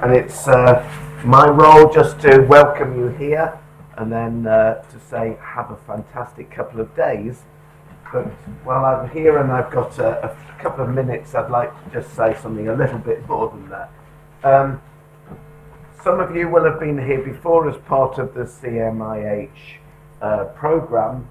and it's my role just to welcome you here and then to say have a fantastic couple of days. But while I'm here and I've got a couple of minutes, I'd like to just say something a little bit more than that. Some of you will have been here before as part of the CMIH program.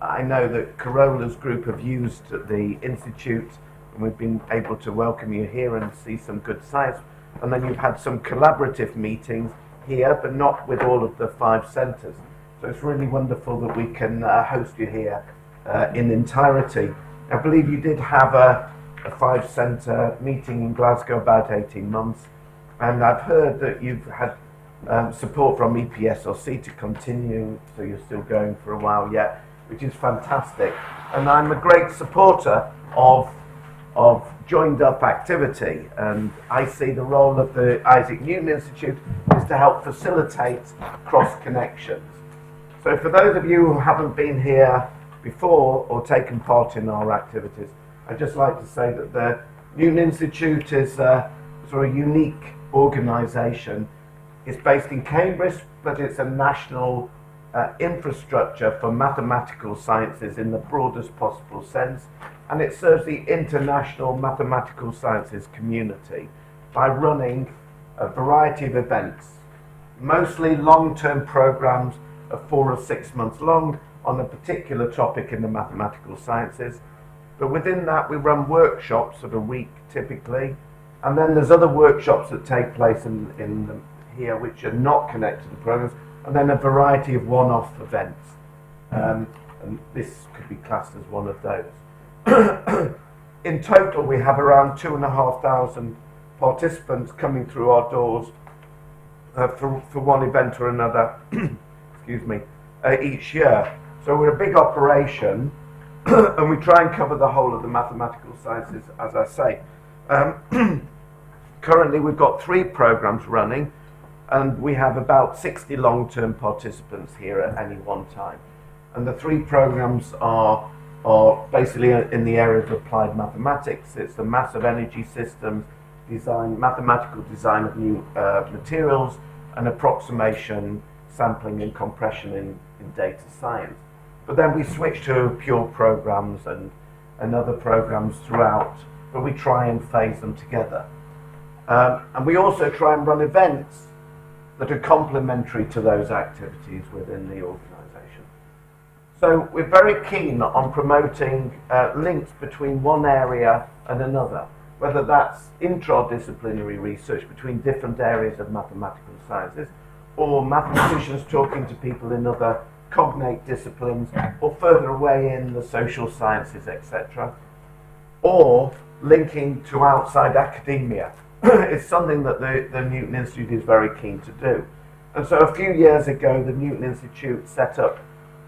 I know that Carola's group have used the Institute, and we've been able to welcome you here and see some good science. And then you've had some collaborative meetings here, but not with all of the 5 centres. So it's really wonderful that we can host you here in entirety. I believe you did have a 5-centre meeting in Glasgow about 18 months. And I've heard that you've had support from EPSRC to continue, so you're still going for a while yet, which is fantastic. And I'm a great supporter of joined up activity, and I see the role of the Isaac Newton Institute is to help facilitate cross connections. So for those of you who haven't been here before or taken part in our activities, I'd just like to say that the Newton Institute is a sort of unique organisation. It's based in Cambridge, but it's a national infrastructure for mathematical sciences in the broadest possible sense, and it serves the international mathematical sciences community by running a variety of events, mostly long-term programs of 4 or 6 months long on a particular topic in the mathematical sciences. But within that we run workshops of a week typically, and then there's other workshops that take place in here which are not connected to the programs, and then a variety of one-off events. And this could be classed as one of those. In total, we have around 2,500 participants coming through our doors for one event or another excuse me, each year. So we're a big operation, and we try and cover the whole of the mathematical sciences, as I say. Currently, we've got 3 programs running, and we have about 60 long-term participants here at any one time. And the 3 programs are basically in the area of applied mathematics. It's the mass of energy systems, mathematical design of new materials, and approximation, sampling and compression in data science. But then we switch to pure programs and other programs throughout, but we try and phase them together. And we also try and run events that are complementary to those activities within the organisation. So we're very keen on promoting links between one area and another, whether that's interdisciplinary research between different areas of mathematical sciences, or mathematicians talking to people in other cognate disciplines, or further away in the social sciences, etc., or linking to outside academia. It's something that the Newton Institute is very keen to do. And so a few years ago, the Newton Institute set up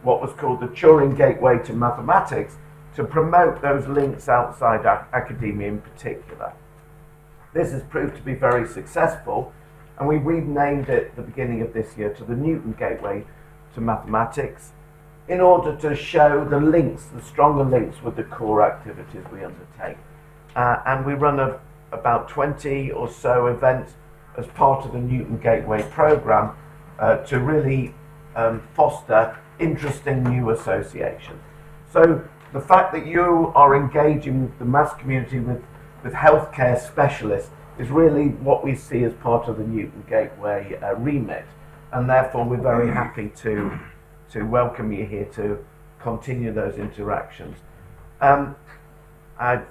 what was called the Turing Gateway to Mathematics to promote those links outside academia in particular. This has proved to be very successful, and we renamed it at the beginning of this year to the Newton Gateway to Mathematics, in order to show the links, the stronger links with the core activities we undertake. And we run about 20 or so events as part of the Newton Gateway program to really foster interesting new associations. So the fact that you are engaging with the maths community with healthcare specialists is really what we see as part of the Newton Gateway remit, and therefore we're very happy to welcome you here to continue those interactions. I've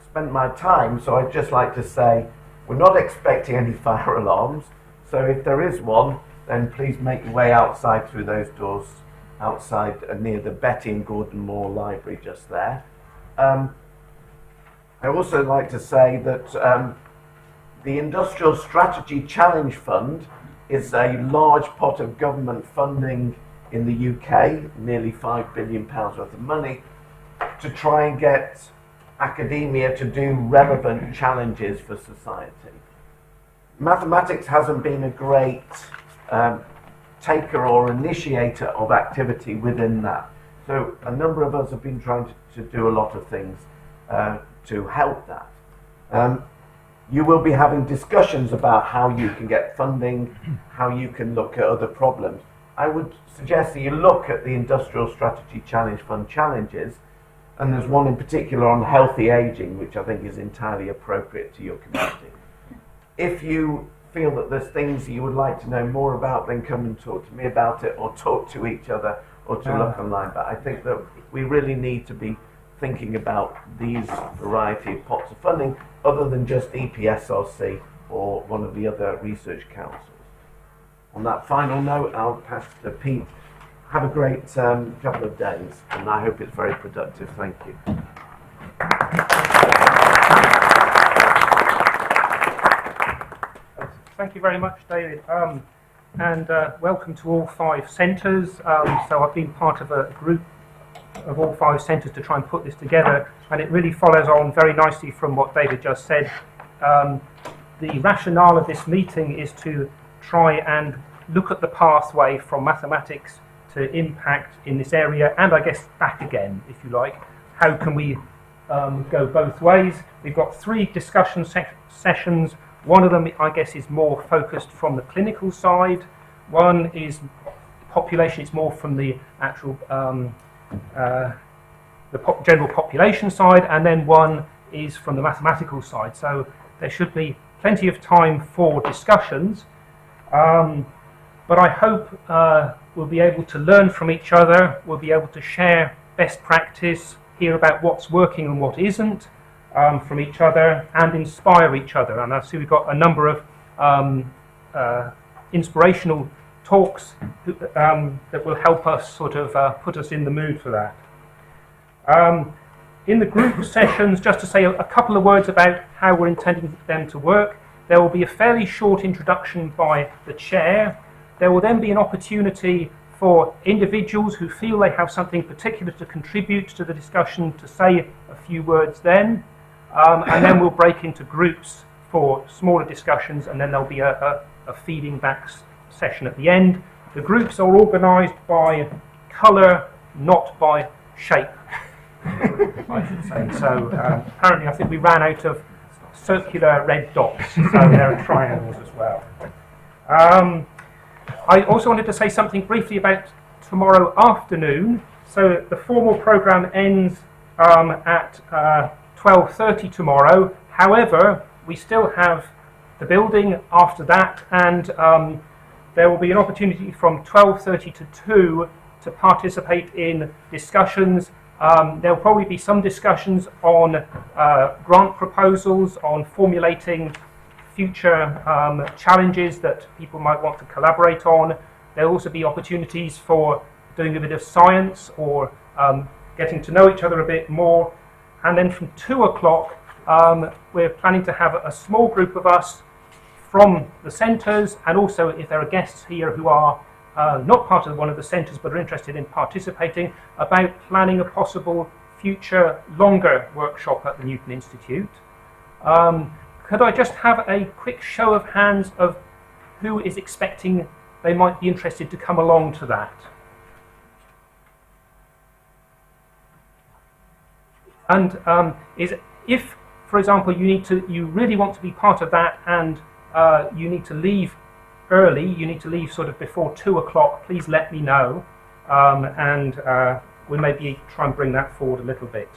spent my time, so I'd just like to say we're not expecting any fire alarms, so if there is one, then please make your way outside through those doors outside near the Betty and Gordon Moore Library just there. I also like to say that the Industrial Strategy Challenge Fund is a large pot of government funding in the UK, nearly £5 billion worth of money, to try and get academia to do relevant challenges for society. Mathematics hasn't been a great taker or initiator of activity within that. So a number of us have been trying to do a lot of things to help that. You will be having discussions about how you can get funding, how you can look at other problems. I would suggest that you look at the Industrial Strategy Challenge Fund challenges, and there's one in particular on healthy aging, which I think is entirely appropriate to your community. If you feel that there's things you would like to know more about, then come and talk to me about it, or talk to each other, or to look online. But I think that we really need to be thinking about these variety of pots of funding, other than just EPSRC or one of the other research councils. On that final note, I'll pass to Pete. Have a great couple of days, and I hope it's very productive. Thank you. Thank you very much, David, and welcome to all 5 centres. So I've been part of a group of all 5 centres to try and put this together, and it really follows on very nicely from what David just said. The rationale of this meeting is to try and look at the pathway from mathematics to impact in this area, and I guess back again, if you like. How can we go both ways? We've got 3 discussion sessions. One of them, I guess, is more focused from the clinical side. One is population, it's more from the actual general population side, and then one is from the mathematical side. So there should be plenty of time for discussions. But I hope we'll be able to learn from each other, we'll be able to share best practice, hear about what's working and what isn't from each other, and inspire each other. And I see we've got a number of inspirational talks that will help us sort of put us in the mood for that. In the group sessions, just to say a couple of words about how we're intending them to work. There will be a fairly short introduction by the chair. There will then be an opportunity for individuals who feel they have something particular to contribute to the discussion to say a few words then, and then we'll break into groups for smaller discussions, and then there'll be a feeding back session at the end. The groups are organised by colour, not by shape, I should say. So apparently I think we ran out of circular red dots, so there are triangles as well. I also wanted to say something briefly about tomorrow afternoon. So the formal programme ends at 12:30 tomorrow. However, we still have the building after that, and there will be an opportunity from 12:30 to 2 to participate in discussions. There will probably be some discussions on grant proposals, on formulating future challenges that people might want to collaborate on. There will also be opportunities for doing a bit of science or getting to know each other a bit more. And then from 2 o'clock, we're planning to have a small group of us from the centres, and also if there are guests here who are not part of one of the centres but are interested in participating, about planning a possible future longer workshop at the Newton Institute. Could I just have a quick show of hands of who is expecting they might be interested to come along to that? And if, for example, you really want to be part of that, and you need to leave early, you need to leave sort of before 2 o'clock, please let me know, and we'll maybe try and bring that forward a little bit.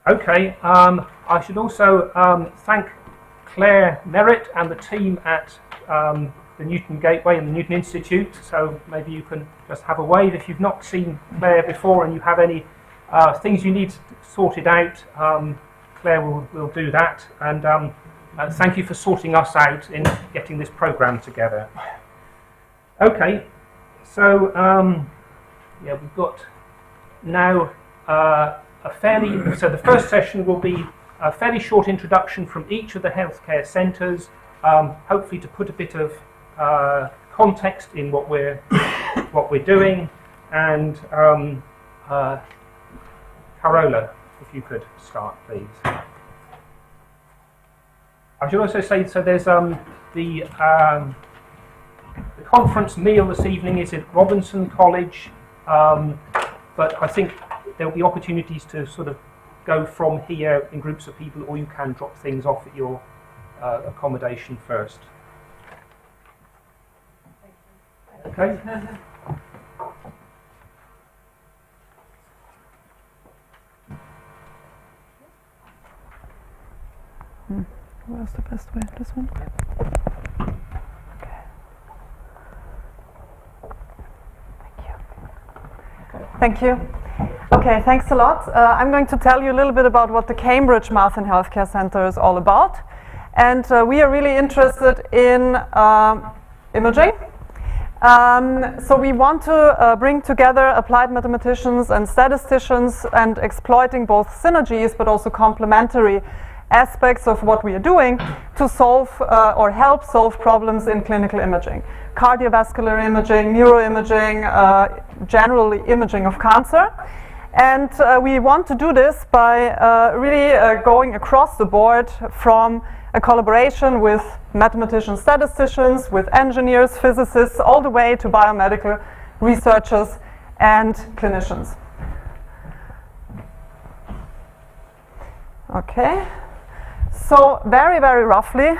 Okay, I should also thank Claire Merritt and the team at the Newton Gateway and the Newton Institute. So maybe you can just have a wave if you've not seen Claire before and you have any things you need sorted out. Claire will do that, and thank you for sorting us out in getting this programme together. Okay, so yeah, we've got now so the first session will be a fairly short introduction from each of the healthcare centres, hopefully to put a bit of context in what we're doing. And Carola, if you could start, please. I should also say, so there's the conference meal this evening is at Robinson College, but I think there will be opportunities to sort of go from here in groups of people, or you can drop things off at your accommodation first. Okay. Where's the best way? This one? Okay. Thank you. Okay, thanks a lot. I'm going to tell you a little bit about what the Cambridge Math and Healthcare Centre is all about. And we are really interested in imaging. So we want to bring together applied mathematicians and statisticians and exploiting both synergies but also complementary aspects of what we are doing to solve or help solve problems in clinical imaging. Cardiovascular imaging, neuroimaging, generally imaging of cancer. And we want to do this by really going across the board from a collaboration with mathematicians, statisticians, with engineers, physicists, all the way to biomedical researchers and clinicians. Okay, so very, very roughly,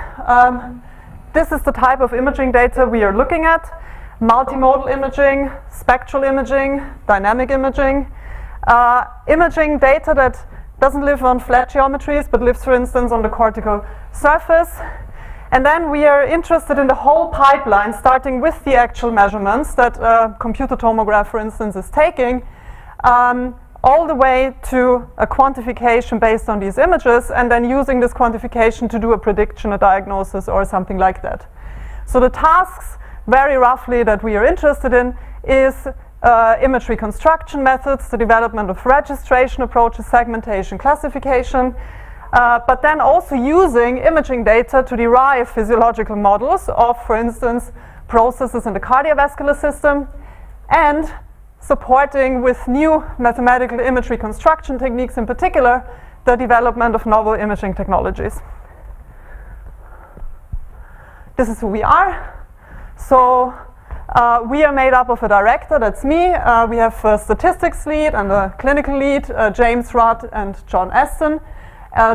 this is the type of imaging data we are looking at. Multimodal imaging, spectral imaging, dynamic imaging. Imaging data that doesn't live on flat geometries but lives, for instance, on the cortical surface. And then we are interested in the whole pipeline, starting with the actual measurements that a computer tomograph, for instance, is taking, all the way to a quantification based on these images, and then using this quantification to do a prediction, a diagnosis, or something like that. So the tasks, very roughly, that we are interested in is image reconstruction methods, the development of registration approaches, segmentation, classification, but then also using imaging data to derive physiological models of, for instance, processes in the cardiovascular system, and supporting with new mathematical image reconstruction techniques, in particular, the development of novel imaging technologies. This is who we are. So we are made up of a director, that's me. We have a statistics lead and a clinical lead, James Rudd and John Aston.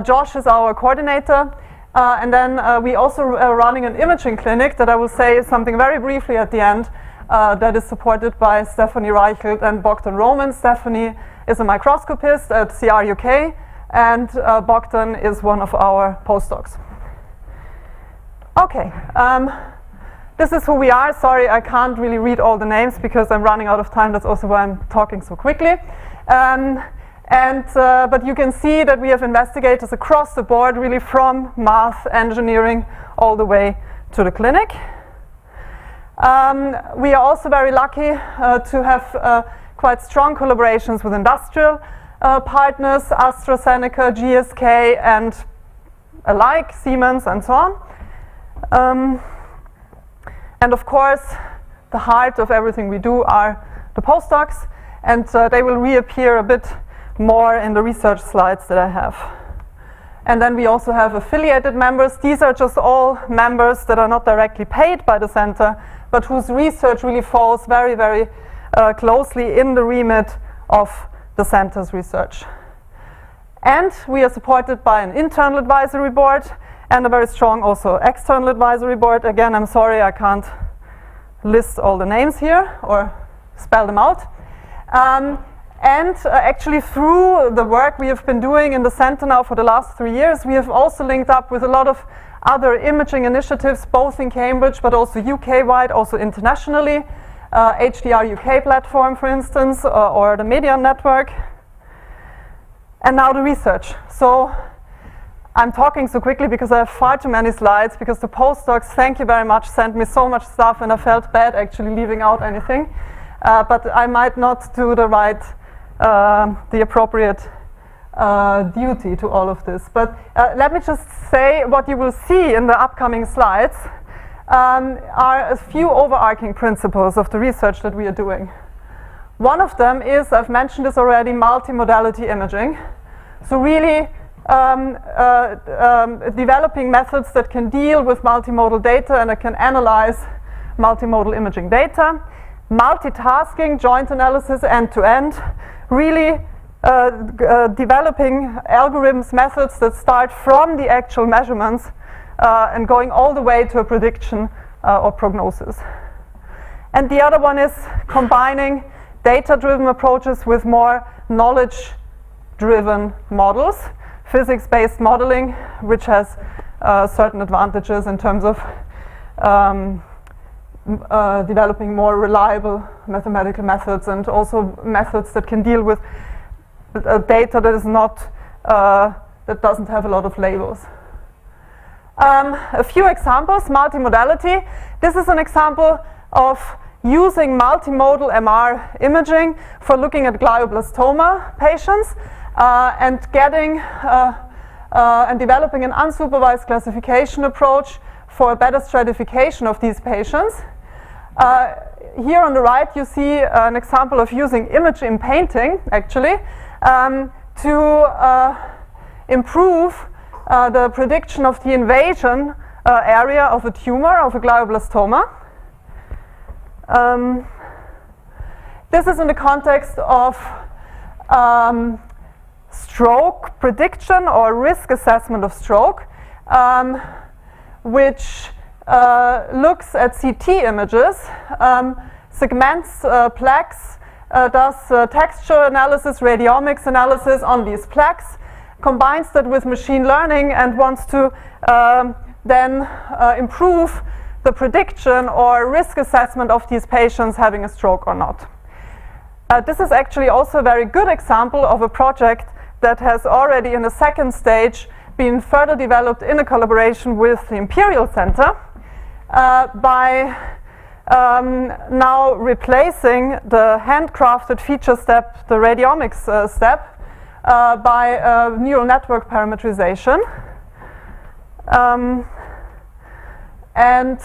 Josh is our coordinator. And then we also are running an imaging clinic that I will say something very briefly at the end, that is supported by Stephanie Reichelt and Bogdan Roman. Stephanie is a microscopist at CR UK, and Bogdan is one of our postdocs. Okay. This is who we are. Sorry, I can't really read all the names because I'm running out of time. That's also why I'm talking so quickly. But you can see that we have investigators across the board, really from math, engineering, all the way to the clinic. We are also very lucky to have quite strong collaborations with industrial partners, AstraZeneca, GSK, and alike, Siemens, and so on. And of course, the heart of everything we do are the postdocs, and they will reappear a bit more in the research slides that I have. And then we also have affiliated members. These are just all members that are not directly paid by the center, but whose research really falls very, very closely in the remit of the center's research. And we are supported by an internal advisory board and a very strong also external advisory board. Again, I'm sorry I can't list all the names here or spell them out. Actually through the work we have been doing in the center now for the last 3 years, we have also linked up with a lot of other imaging initiatives, both in Cambridge but also UK-wide, also internationally. HDR UK platform, for instance, or the Media Network. And now the research. So I'm talking so quickly because I have far too many slides, because the postdocs, thank you very much, sent me so much stuff, and I felt bad actually leaving out anything. But I might not do the appropriate duty to all of this. But let me just say what you will see in the upcoming slides are a few overarching principles of the research that we are doing. One of them is, I've mentioned this already, multimodality imaging. So really developing methods that can deal with multimodal data and that can analyze multimodal imaging data. Multitasking, joint analysis, end-to-end, really developing algorithms, methods that start from the actual measurements and going all the way to a prediction or prognosis. And the other one is combining data-driven approaches with more knowledge-driven models, physics-based modeling, which has certain advantages in terms of developing more reliable mathematical methods and also methods that can deal with data that is not that doesn't have a lot of labels. A few examples: multimodality. This is an example of using multimodal MR imaging for looking at glioblastoma patients and getting and developing an unsupervised classification approach for a better stratification of these patients. Here on the right you see an example of using image in painting, actually, to improve the prediction of the invasion area of a tumor, of a glioblastoma. This is in the context of stroke prediction or risk assessment of stroke, which looks at CT images, segments plaques, does texture analysis, radiomics analysis on these plaques, combines that with machine learning and wants to then improve the prediction or risk assessment of these patients having a stroke or not. This is actually also a very good example of a project that has already in the second stage been further developed in a collaboration with the Imperial Center by now replacing the handcrafted feature step, the radiomics step, by neural network parametrization. And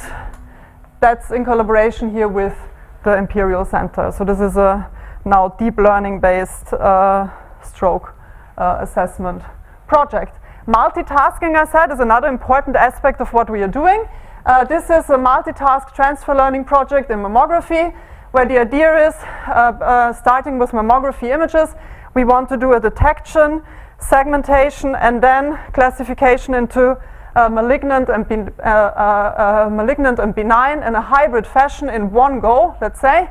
that's in collaboration here with the Imperial Center. So this is a now deep learning based stroke assessment project. Multitasking, I said, is another important aspect of what we are doing. This is a multitask transfer learning project in mammography, where the idea is, starting with mammography images, we want to do a detection, segmentation, and then classification into malignant and benign in a hybrid fashion in one go, let's say.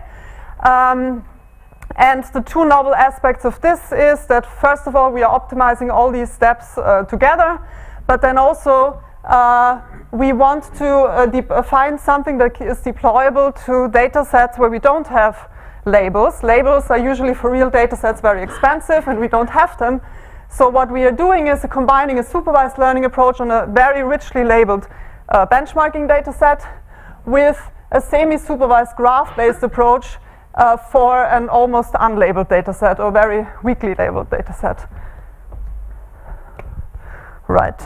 And the two novel aspects of this is that, first of all, we are optimizing all these steps together, but then also we want to find something that is deployable to data sets where we don't have labels. Labels are usually for real data sets very expensive, and we don't have them. So what we are doing is combining a supervised learning approach on a very richly labeled benchmarking data set with a semi-supervised graph-based approach for an almost unlabeled data set or very weakly labeled data set. Right.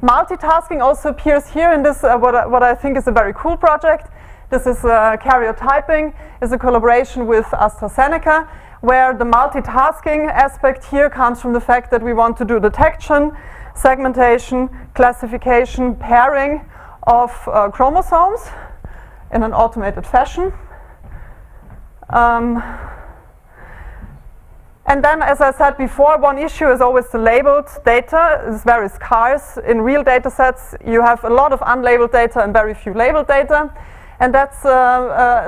Multitasking also appears here in this, what I think is a very cool project. This is karyotyping, is a collaboration with AstraZeneca, where the multitasking aspect here comes from the fact that we want to do detection, segmentation, classification, pairing of chromosomes in an automated fashion. And then, as I said before, one issue is always the labeled data. It's very scarce. In real data sets, you have a lot of unlabeled data and very few labeled data. And that's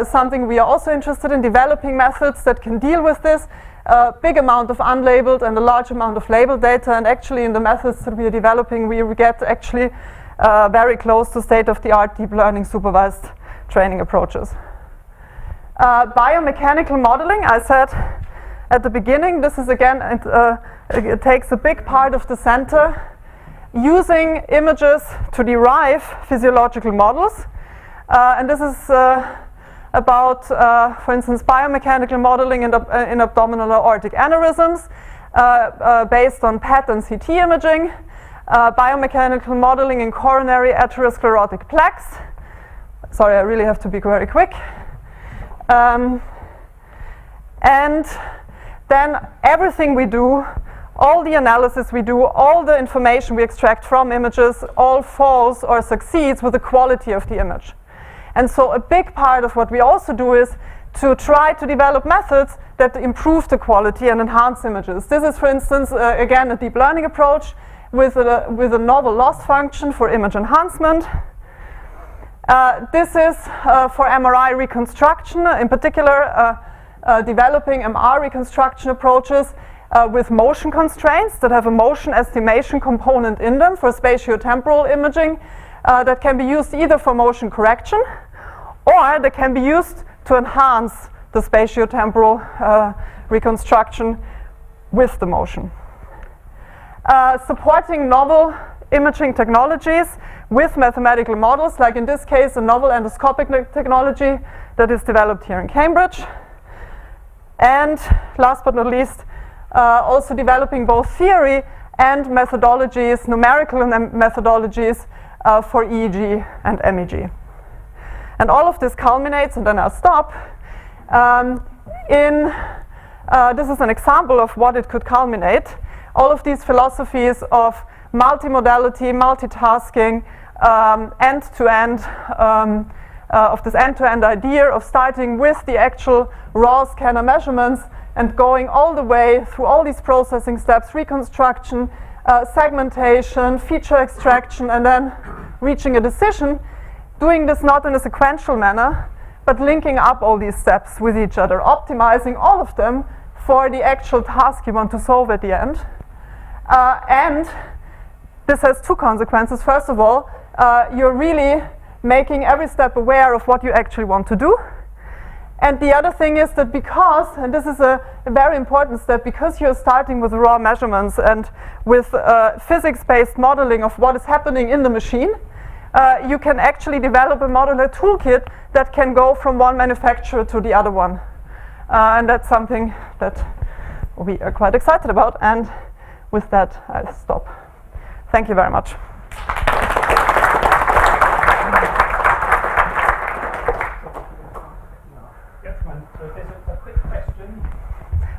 something we are also interested in, developing methods that can deal with this. A big amount of unlabeled and a large amount of labeled data. And actually, in the methods that we are developing, we get actually very close to state-of-the-art deep learning supervised training approaches. Biomechanical modeling, I said at the beginning, this is again, it takes a big part of the center, using images to derive physiological models. And this is about, for instance, biomechanical modeling in abdominal aortic aneurysms based on PET and CT imaging, biomechanical modeling in coronary atherosclerotic plaques. Sorry, I really have to be very quick. And then everything we do, all the analysis we do, all the information we extract from images, all falls or succeeds with the quality of the image. And so a big part of what we also do is to try to develop methods that improve the quality and enhance images. This is, for instance, again, a deep learning approach with a novel loss function for image enhancement. This is for MRI reconstruction, in particular developing MR reconstruction approaches with motion constraints that have a motion estimation component in them for spatiotemporal imaging that can be used either for motion correction or that can be used to enhance the spatiotemporal reconstruction with the motion. Supporting novel imaging technologies with mathematical models, like in this case a novel endoscopic technology that is developed here in Cambridge. And last but not least, also developing both theory and methodologies, numerical methodologies for EEG and MEG. And all of this culminates, and then I'll stop, this is an example of what it could culminate. All of these philosophies of multimodality, multitasking, end-to-end, of this end-to-end idea of starting with the actual raw scanner measurements and going all the way through all these processing steps, reconstruction, segmentation, feature extraction, and then reaching a decision, doing this not in a sequential manner, but linking up all these steps with each other, optimizing all of them for the actual task you want to solve at the end. And this has two consequences. First of all, you're really making every step aware of what you actually want to do. And the other thing is that because, and this is a very important step, because you're starting with raw measurements and with physics-based modeling of what is happening in the machine, you can actually develop a modular toolkit that can go from one manufacturer to the other one. And that's something that we are quite excited about. And with that, I'll stop. Thank you very much.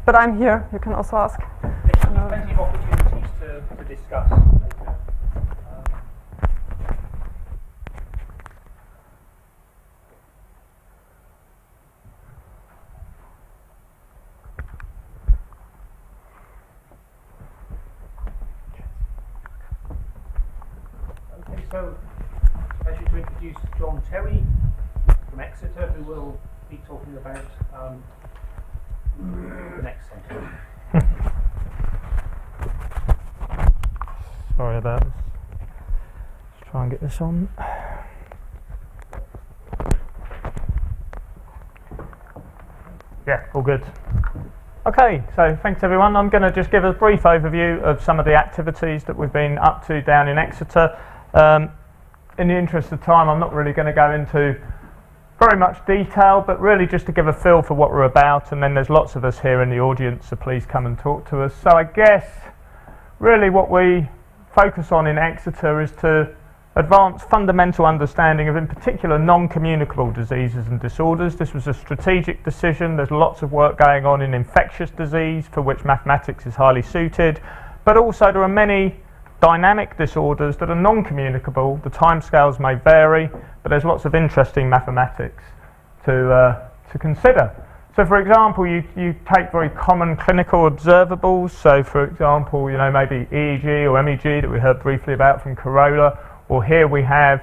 But I'm here, you can also ask. There's plenty of opportunities to discuss later. Okay, so pleasure to introduce John Terry from Exeter, who will be talking about the next sentence. Sorry about this. Let's try and get this on. Yeah, all good. Okay, so thanks everyone. I'm going to just give a brief overview of some of the activities that we've been up to down in Exeter. In the interest of time, I'm not really going to go into very much detail, but really just to give a feel for what we're about, and then there's lots of us here in the audience, so please come and talk to us. So I guess really what we focus on in Exeter is to advance fundamental understanding of, in particular, non-communicable diseases and disorders. This was a strategic decision. There's lots of work going on in infectious disease, for which mathematics is highly suited, but also there are many dynamic disorders that are non-communicable. The timescales may vary, but there's lots of interesting mathematics to consider. So for example, you take very common clinical observables. So for example, maybe EEG or MEG that we heard briefly about from Carola, or here we have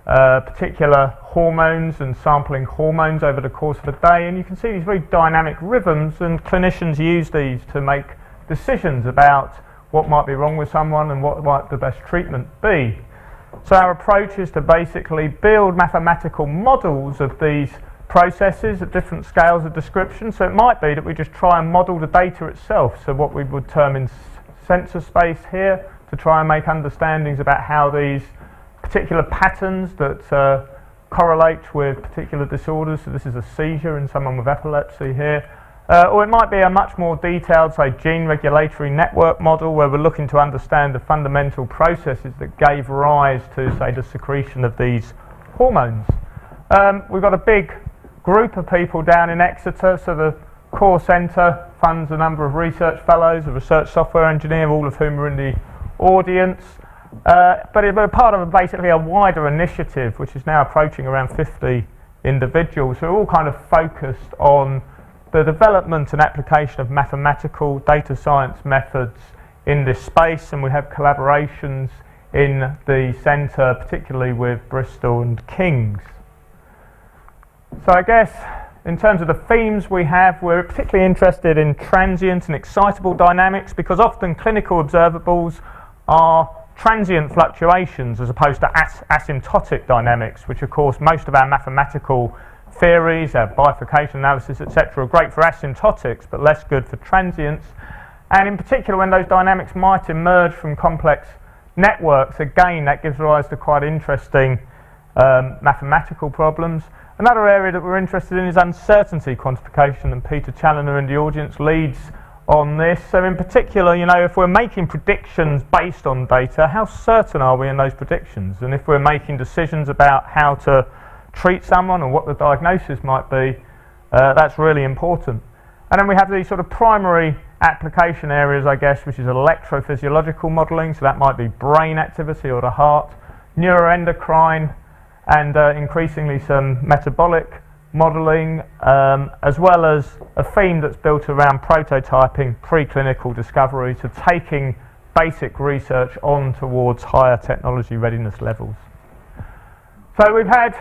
particular hormones and sampling hormones over the course of a day, and you can see these very dynamic rhythms, and clinicians use these to make decisions about what might be wrong with someone and what might the best treatment be. So our approach is to basically build mathematical models of these processes at different scales of description. So it might be that we just try and model the data itself, so what we would term in sensor space here, to try and make understandings about how these particular patterns that correlate with particular disorders. So this is a seizure in someone with epilepsy here. Or it might be a much more detailed, say, gene regulatory network model, where we're looking to understand the fundamental processes that gave rise to, say, the secretion of these hormones. We've got a big group of people down in Exeter, so the core centre funds a number of research fellows, a research software engineer, all of whom are in the audience. But we're part of basically a wider initiative, which is now approaching around 50 individuals who are all kind of focused on the development and application of mathematical data science methods in this space, and we have collaborations in the centre, particularly with Bristol and King's. So I guess in terms of the themes we have, we're particularly interested in transient and excitable dynamics, because often clinical observables are transient fluctuations as opposed to asymptotic dynamics, which of course most of our mathematical theories, our bifurcation analysis, etc., are great for asymptotics but less good for transients. And in particular, when those dynamics might emerge from complex networks, again that gives rise to quite interesting mathematical problems. Another area that we're interested in is uncertainty quantification, and Peter Challoner in the audience leads on this. So in particular, if we're making predictions based on data, how certain are we in those predictions? And if we're making decisions about how to treat someone or what the diagnosis might be, that's really important. And then we have these sort of primary application areas, I guess, which is electrophysiological modelling, so that might be brain activity or the heart, neuroendocrine, and increasingly some metabolic modelling, as well as a theme that's built around prototyping preclinical discovery, so taking basic research on towards higher technology readiness levels. So we've had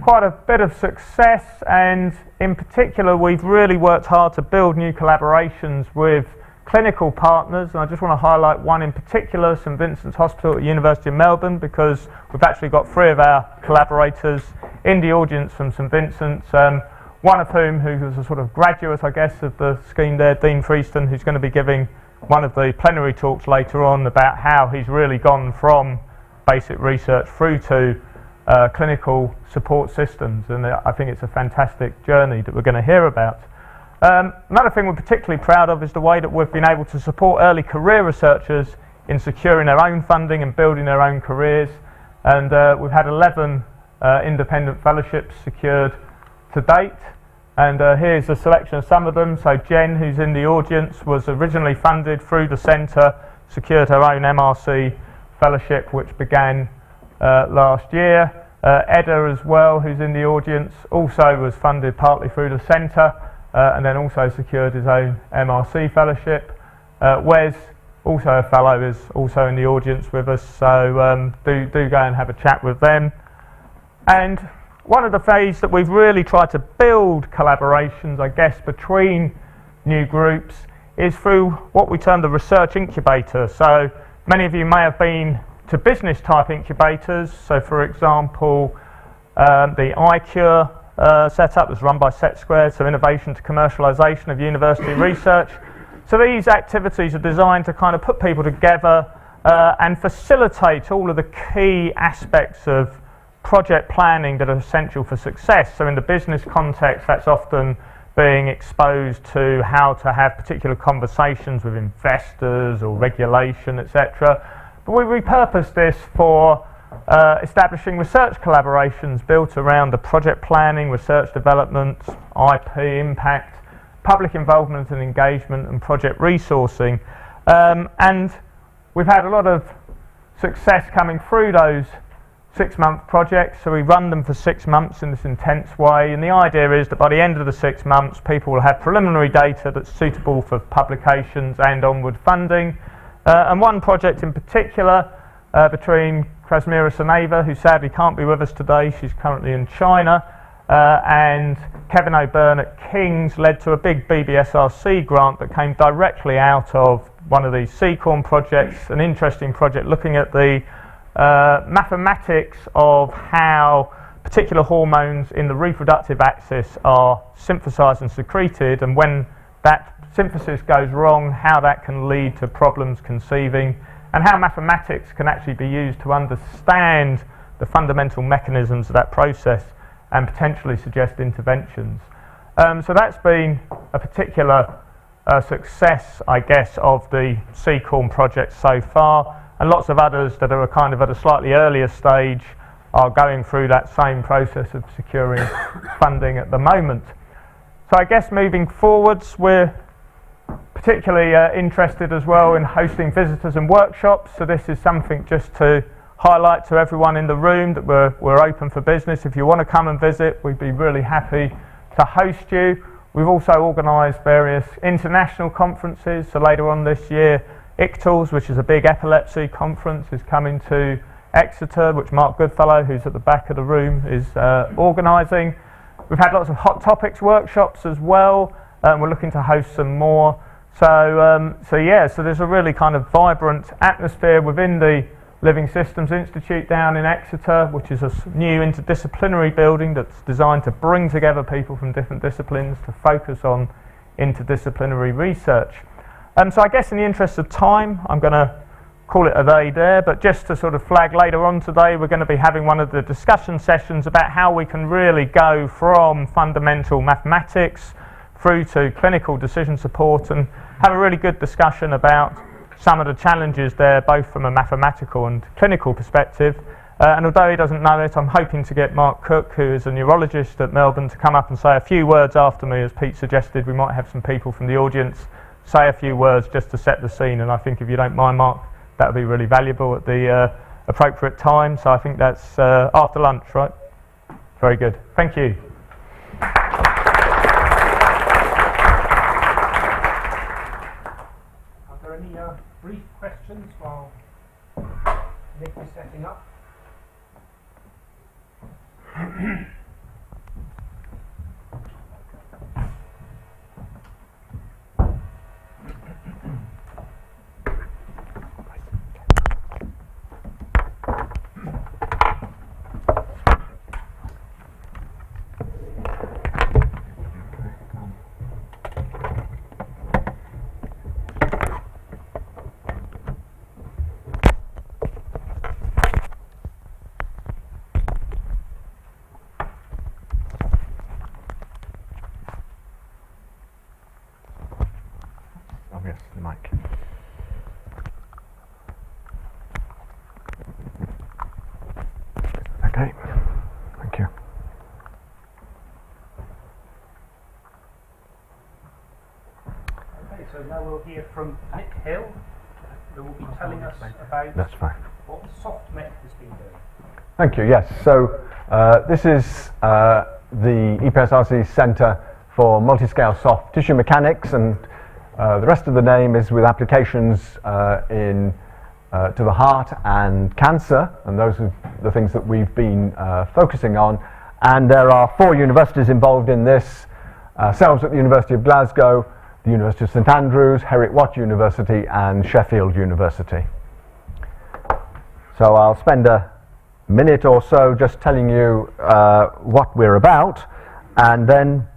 quite a bit of success, and in particular we've really worked hard to build new collaborations with clinical partners, and I just want to highlight one in particular, St Vincent's Hospital at the University of Melbourne, because we've actually got 3 of our collaborators in the audience from St Vincent's, one of whom who was a sort of graduate, I guess, of the scheme there, Dean Freeston, who's going to be giving one of the plenary talks later on about how he's really gone from basic research through to clinical support systems, and I think it's a fantastic journey that we're going to hear about. Another thing we're particularly proud of is the way that we've been able to support early career researchers in securing their own funding and building their own careers, and we've had 11 independent fellowships secured to date, and here's a selection of some of them. So Jen, who's in the audience, was originally funded through the centre, secured her own MRC fellowship which began last year. Edda as well, who's in the audience, also was funded partly through the centre, and then also secured his own MRC fellowship. Wes, also a fellow, is also in the audience with us, so do go and have a chat with them. And one of the ways that we've really tried to build collaborations, I guess, between new groups is through what we term the research incubator. So many of you may have been to business type incubators. So for example, the iCure setup was run by Set Squared, so innovation to commercialisation of university research. So these activities are designed to kind of put people together and facilitate all of the key aspects of project planning that are essential for success. So in the business context, that's often being exposed to how to have particular conversations with investors or regulation, etc. But we repurposed this for establishing research collaborations built around the project planning, research development, IP impact, public involvement and engagement, and project resourcing. And we've had a lot of success coming through those 6-month projects. So we run them for 6 months in this intense way, and the idea is that by the end of the 6 months people will have preliminary data that's suitable for publications and onward funding. And one project in particular, between Krasmira Saneva, who sadly can't be with us today, she's currently in China, and Kevin O'Byrne at King's, led to a big BBSRC grant that came directly out of one of these CCORN projects, an interesting project looking at the mathematics of how particular hormones in the reproductive axis are synthesized and secreted, and when that synthesis goes wrong, how that can lead to problems conceiving, and how mathematics can actually be used to understand the fundamental mechanisms of that process and potentially suggest interventions. So that's been a particular success, I guess, of the CCORN project so far, and lots of others that are kind of at a slightly earlier stage are going through that same process of securing funding at the moment. So I guess moving forwards, we're particularly interested as well in hosting visitors and workshops. So this is something just to highlight to everyone in the room that we're open for business. If you want to come and visit, we'd be really happy to host you. We've also organised various international conferences. So later on this year, ICTALS, which is a big epilepsy conference, is coming to Exeter, which Mark Goodfellow, who's at the back of the room, is organising. We've had lots of hot topics workshops as well. We're looking to host some more. So there's a really kind of vibrant atmosphere within the Living Systems Institute down in Exeter, which is a new interdisciplinary building that's designed to bring together people from different disciplines to focus on interdisciplinary research. So I guess in the interest of time, I'm going to call it a day there, but just to sort of flag later on today, we're going to be having one of the discussion sessions about how we can really go from fundamental mathematics through to clinical decision support and have a really good discussion about some of the challenges there, both from a mathematical and clinical perspective. And although he doesn't know it, I'm hoping to get Mark Cook, who is a neurologist at Melbourne, to come up and say a few words after me. As Pete suggested, we might have some people from the audience say a few words just to set the scene, and I think if you don't mind, Mark, that would be really valuable at the appropriate time. So I think that's after lunch, right? Very good. Thank you. Brief questions while Nick is setting up. The mic. Okay, thank you. Okay, so now we'll hear from Nick Hill, who will be telling us about That's fine. what SofTMech has been doing. Thank you, yes. So this is the EPSRC Centre for Multiscale Soft Tissue Mechanics, and the rest of the name is with applications to the heart and cancer, and those are the things that we've been focusing on. And there are 4 universities involved in this, ourselves at the University of Glasgow, the University of St Andrews, Heriot-Watt University and Sheffield University. So I'll spend a minute or so just telling you what we're about, and then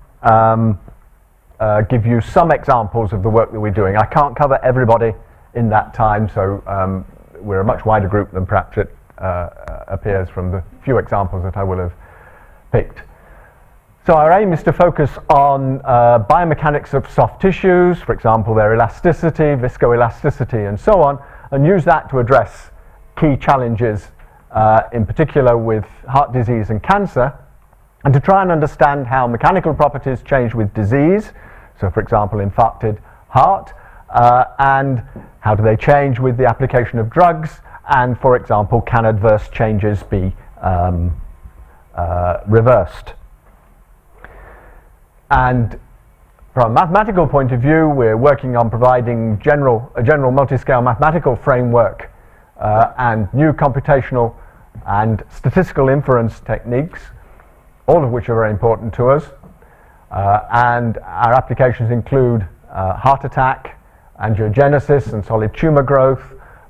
give you some examples of the work that we're doing. I can't cover everybody in that time, so we're a much wider group than perhaps it appears from the few examples that I will have picked. So our aim is to focus on biomechanics of soft tissues, for example, their elasticity, viscoelasticity, and so on, and use that to address key challenges, in particular with heart disease and cancer, and to try and understand how mechanical properties change with disease. So, for example, infarcted heart, and how do they change with the application of drugs, and, for example, can adverse changes be reversed? And from a mathematical point of view, we're working on providing a general multi-scale mathematical framework and new computational and statistical inference techniques, all of which are very important to us. And our applications include heart attack, angiogenesis and solid tumor growth,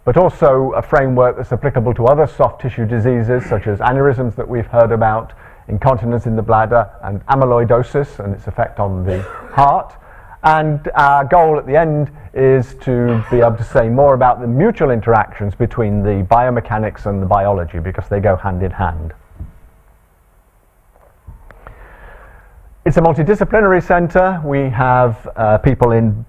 but also a framework that's applicable to other soft tissue diseases such as aneurysms that we've heard about, incontinence in the bladder, and amyloidosis and its effect on the heart. And our goal at the end is to be able to say more about the mutual interactions between the biomechanics and the biology, because they go hand in hand. It's a multidisciplinary centre. We have people in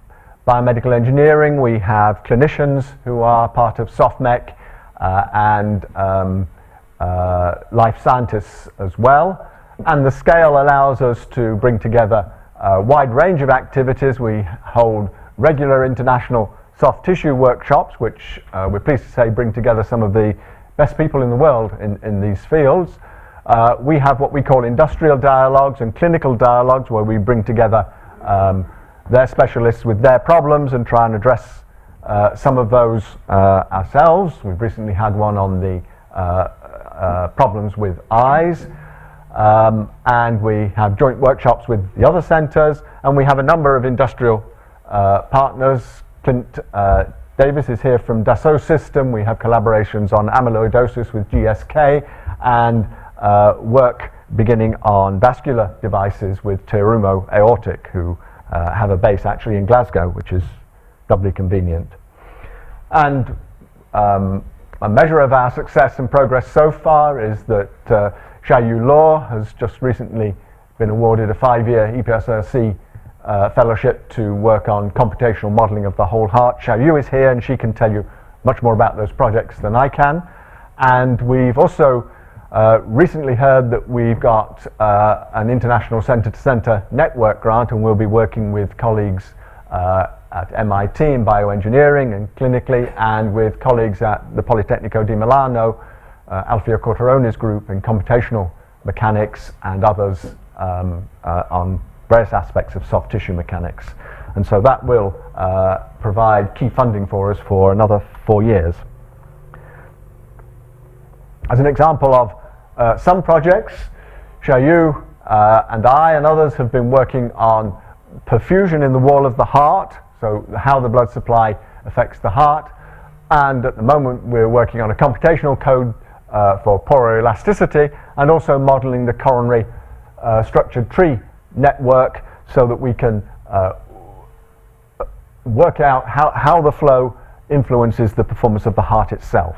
biomedical engineering, we have clinicians who are part of SofTMech, and life scientists as well. And the scale allows us to bring together a wide range of activities. We hold regular international soft tissue workshops, which we're pleased to say bring together some of the best people in the world in these fields. We have what we call industrial dialogues and clinical dialogues, where we bring together their specialists with their problems and try and address some of those ourselves. We've recently had one on the problems with eyes, and we have joint workshops with the other centres, and we have a number of industrial partners. Clint Davis is here from Dassault System. We have collaborations on amyloidosis with GSK, and work beginning on vascular devices with Terumo Aortic, who have a base actually in Glasgow, which is doubly convenient. And a measure of our success and progress so far is that Xiaoyu Law has just recently been awarded a 5-year EPSRC fellowship to work on computational modelling of the whole heart. Xiaoyu is here, and she can tell you much more about those projects than I can. And we've also recently heard that we've got an international centre-to-centre network grant, and we'll be working with colleagues at MIT in bioengineering and clinically, and with colleagues at the Politecnico di Milano, Alfio Corterone's group in computational mechanics, and others on various aspects of soft tissue mechanics. And so that will provide key funding for us for another 4 years. As an example of some projects, Xiaoyu and I and others have been working on perfusion in the wall of the heart, so how the blood supply affects the heart. And at the moment we're working on a computational code for poroelasticity, and also modelling the coronary structured tree network, so that we can work out how the flow influences the performance of the heart itself.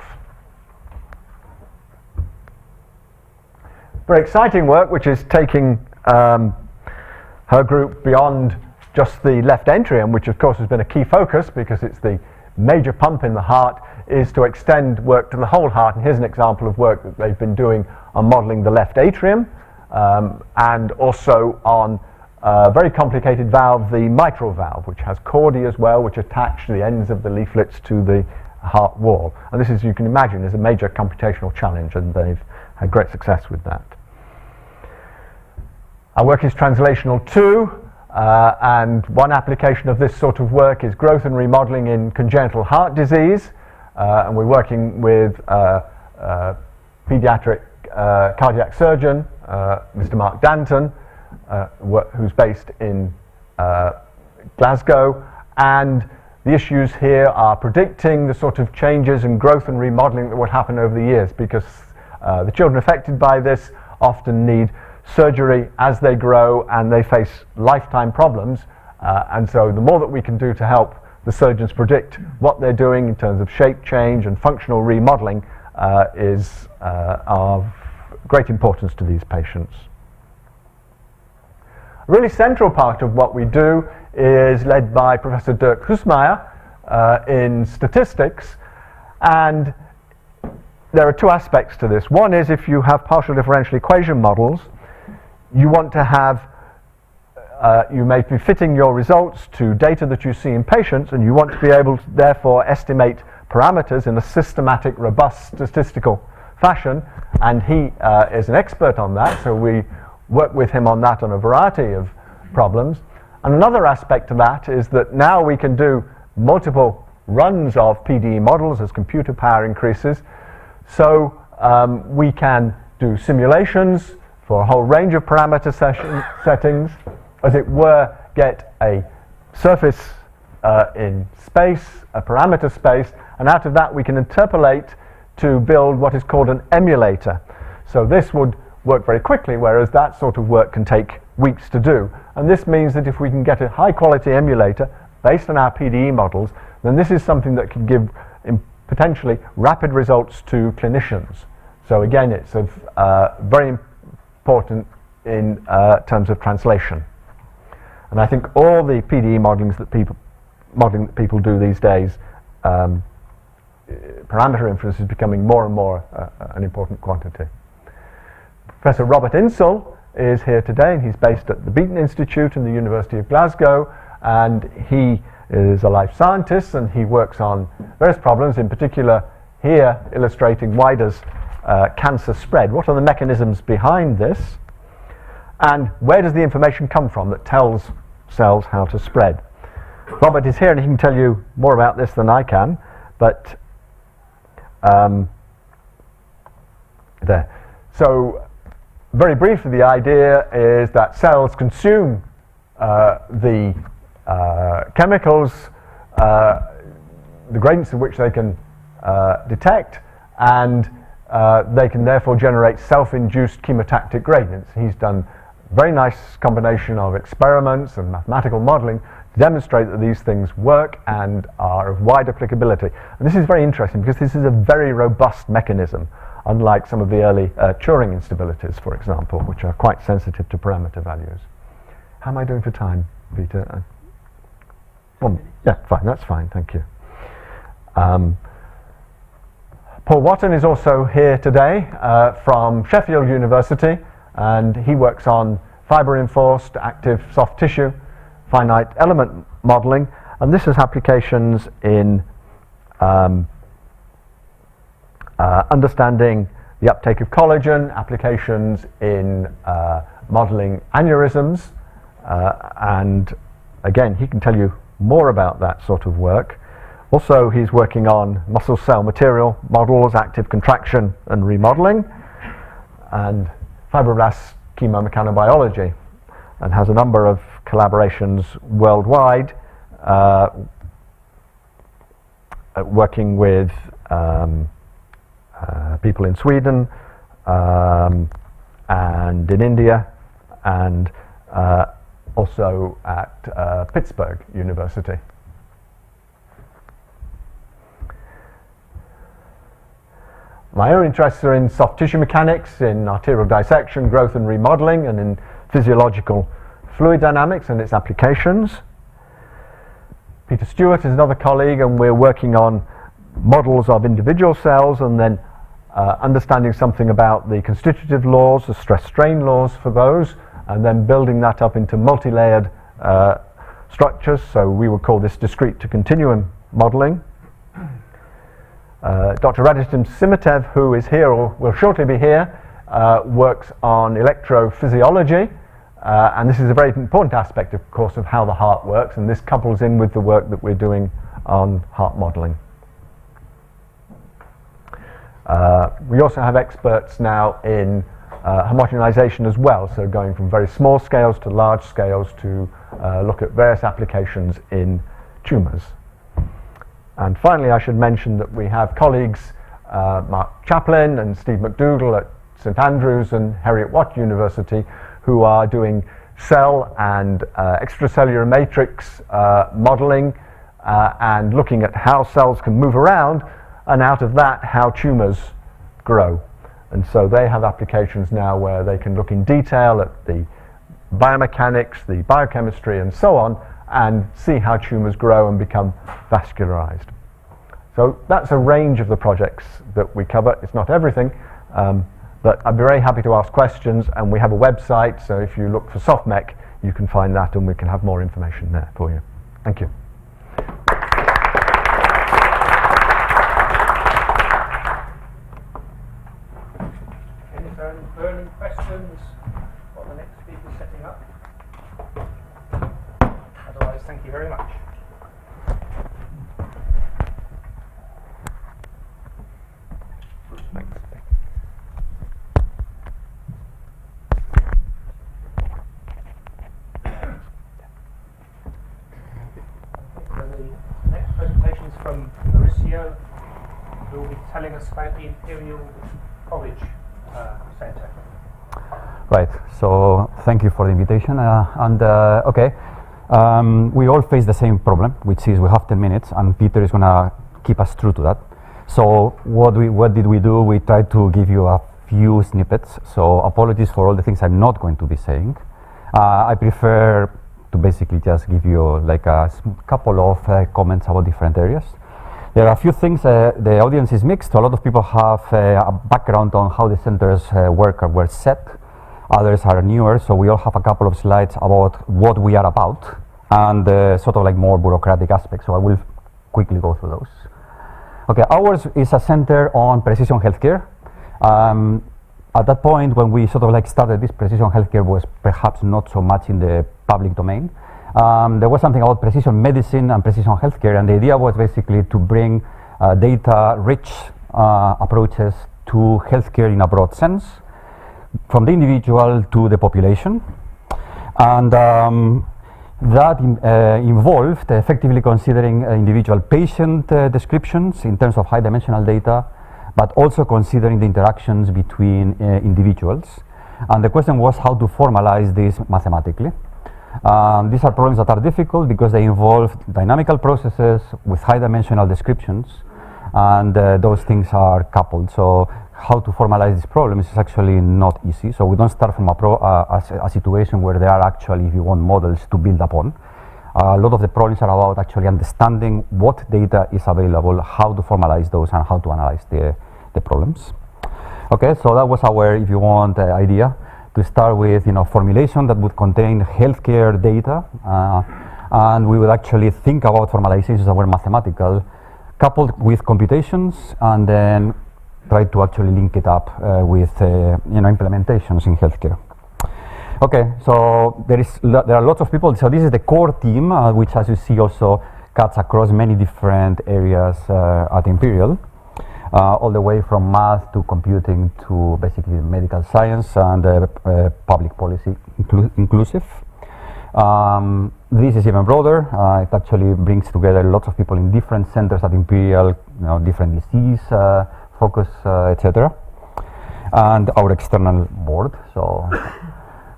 Very exciting work, which is taking her group beyond just the left atrium, which of course has been a key focus because it's the major pump in the heart, is to extend work to the whole heart. And here's an example of work that they've been doing on modelling the left atrium, and also on a very complicated valve, the mitral valve, which has chordae as well, which attach the ends of the leaflets to the heart wall. And this, as you can imagine, is a major computational challenge, and they've had great success with that. Our work is translational too, and one application of this sort of work is growth and remodeling in congenital heart disease, and we're working with pediatric cardiac surgeon, Mr. Mark Danton, who's based in Glasgow, and the issues here are predicting the sort of changes in growth and remodeling that would happen over the years, because the children affected by this often need surgery as they grow, and they face lifetime problems, and so the more that we can do to help the surgeons predict what they're doing in terms of shape change and functional remodeling is of great importance to these patients. A really central part of what we do is led by Professor Dirk Husmeier in statistics, and there are two aspects to this. One is, if you have partial differential equation models, you want to have, you may be fitting your results to data that you see in patients, and you want to be able to therefore estimate parameters in a systematic, robust statistical fashion, and he is an expert on that, so we work with him on that on a variety of problems. And another aspect to that is that now we can do multiple runs of PDE models as computer power increases, so we can do simulations for a whole range of parameter settings, as it were, get a surface in space, a parameter space, and out of that we can interpolate to build what is called an emulator. So this would work very quickly, whereas that sort of work can take weeks to do. And this means that if we can get a high quality emulator based on our PDE models, then this is something that can give potentially rapid results to clinicians. So again, it's of very important in terms of translation. And I think all the PDE modeling that people do these days, parameter inference is becoming more and more an important quantity. Professor Robert Insel is here today, and he's based at the Beaton Institute in the University of Glasgow, and he is a life scientist, and he works on various problems. In particular, here illustrating why does cancer spread, what are the mechanisms behind this, and where does the information come from that tells cells how to spread. Robert is here and he can tell you more about this than I can, but there. So very briefly, the idea is that cells consume the chemicals, the gradients of which they can detect, and they can therefore generate self-induced chemotactic gradients. He's done a very nice combination of experiments and mathematical modeling to demonstrate that these things work and are of wide applicability. And this is very interesting because this is a very robust mechanism, unlike some of the early Turing instabilities, for example, which are quite sensitive to parameter values. How am I doing for time, Peter? Yeah, fine, that's fine, thank you. Paul Watton is also here today from Sheffield University, and he works on fiber-reinforced active soft tissue finite element modeling, and this has applications in understanding the uptake of collagen, applications in modeling aneurysms, and again, he can tell you more about that sort of work. Also, he's working on muscle cell material models, active contraction and remodeling, and fibroblast chemomechanobiology, and has a number of collaborations worldwide, working with people in Sweden and in India, and also at Pittsburgh University. My own interests are in soft tissue mechanics, in arterial dissection, growth and remodeling, and in physiological fluid dynamics and its applications. Peter Stewart is another colleague, and we're working on models of individual cells and then understanding something about the constitutive laws, the stress-strain laws for those, and then building that up into multi-layered structures. So we would call this discrete to continuum modeling. Dr. Radistin Simitev, who is here or will shortly be here, works on electrophysiology, and this is a very important aspect, of course, of how the heart works, and this couples in with the work that we're doing on heart modeling. We also have experts now in homogenization as well, so going from very small scales to large scales to look at various applications in tumors. And finally, I should mention that we have colleagues, Mark Chaplin and Steve McDougall at St Andrews and Heriot-Watt University, who are doing cell and extracellular matrix modeling and looking at how cells can move around, and out of that, how tumors grow. And so they have applications now where they can look in detail at the biomechanics, the biochemistry, and so on, and see how tumors grow and become vascularized. So that's a range of the projects that we cover. It's not everything, but I'd be very happy to ask questions, and we have a website, so if you look for SofTMech, you can find that and we can have more information there for you. Thank you. Any burning questions while the next speaker is setting up? Otherwise, thank you very much. Thanks. The next presentation is from Mauricio, who will be telling us about the Imperial College Centre. Right, so thank you for the invitation. We all face the same problem, which is we have 10 minutes, and Peter is going to keep us true to that. So what did we do? We tried to give you a few snippets, so apologies for all the things I'm not going to be saying. I prefer to basically just give you like a couple of comments about different areas. There are a few things, the audience is mixed. A lot of people have a background on how the centers were set. Others are newer, so we all have a couple of slides about what we are about and sort of like more bureaucratic aspects, so I will quickly go through those. Okay, ours is a center on precision healthcare. At that point, when we sort of like started this, precision healthcare was perhaps not so much in the public domain. There was something about precision medicine and precision healthcare, and the idea was basically to bring data-rich approaches to healthcare in a broad sense, from the individual to the population. And that involved effectively considering individual patient descriptions in terms of high-dimensional data, but also considering the interactions between individuals. And the question was how to formalize this mathematically. These are problems that are difficult because they involve dynamical processes with high-dimensional descriptions, and those things are coupled. So how to formalize these problems is actually not easy. So we don't start from a situation where there are actually, if you want, models to build upon. A lot of the problems are about actually understanding what data is available, how to formalize those, and how to analyze the problems. Okay, so that was our, if you want, idea to start with, formulation that would contain healthcare data, and we would actually think about formalizations that were mathematical, coupled with computations, and then try to actually link it up with implementations in healthcare. Okay, so there are lots of people. So this is the core team, which, as you see, also cuts across many different areas at Imperial, all the way from math to computing to basically medical science and public policy inclusive. This is even broader. It actually brings together lots of people in different centers at Imperial, different disease focus, etc. And our external board. So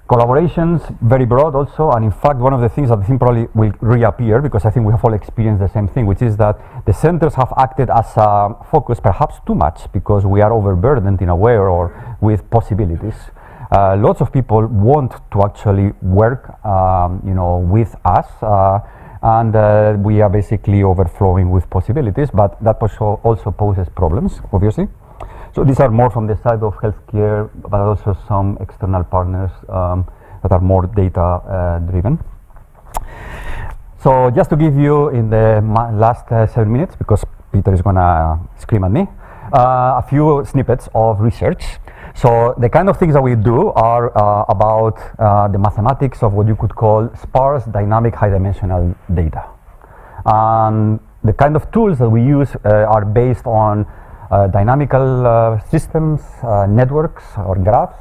collaborations, very broad also, and in fact one of the things that I think probably will reappear, because I think we have all experienced the same thing, which is that the centers have acted as a focus perhaps too much because we are overburdened in a way or with possibilities. Lots of people want to actually work with us, and we are basically overflowing with possibilities, but that also poses problems, obviously. So these are more from the side of healthcare, but also some external partners that are more data driven. So just to give you in the last 7 minutes, because Peter is gonna scream at me, a few snippets of research. So the kind of things that we do are about the mathematics of what you could call sparse dynamic high-dimensional data. The kind of tools that we use are based on dynamical systems, networks or graphs,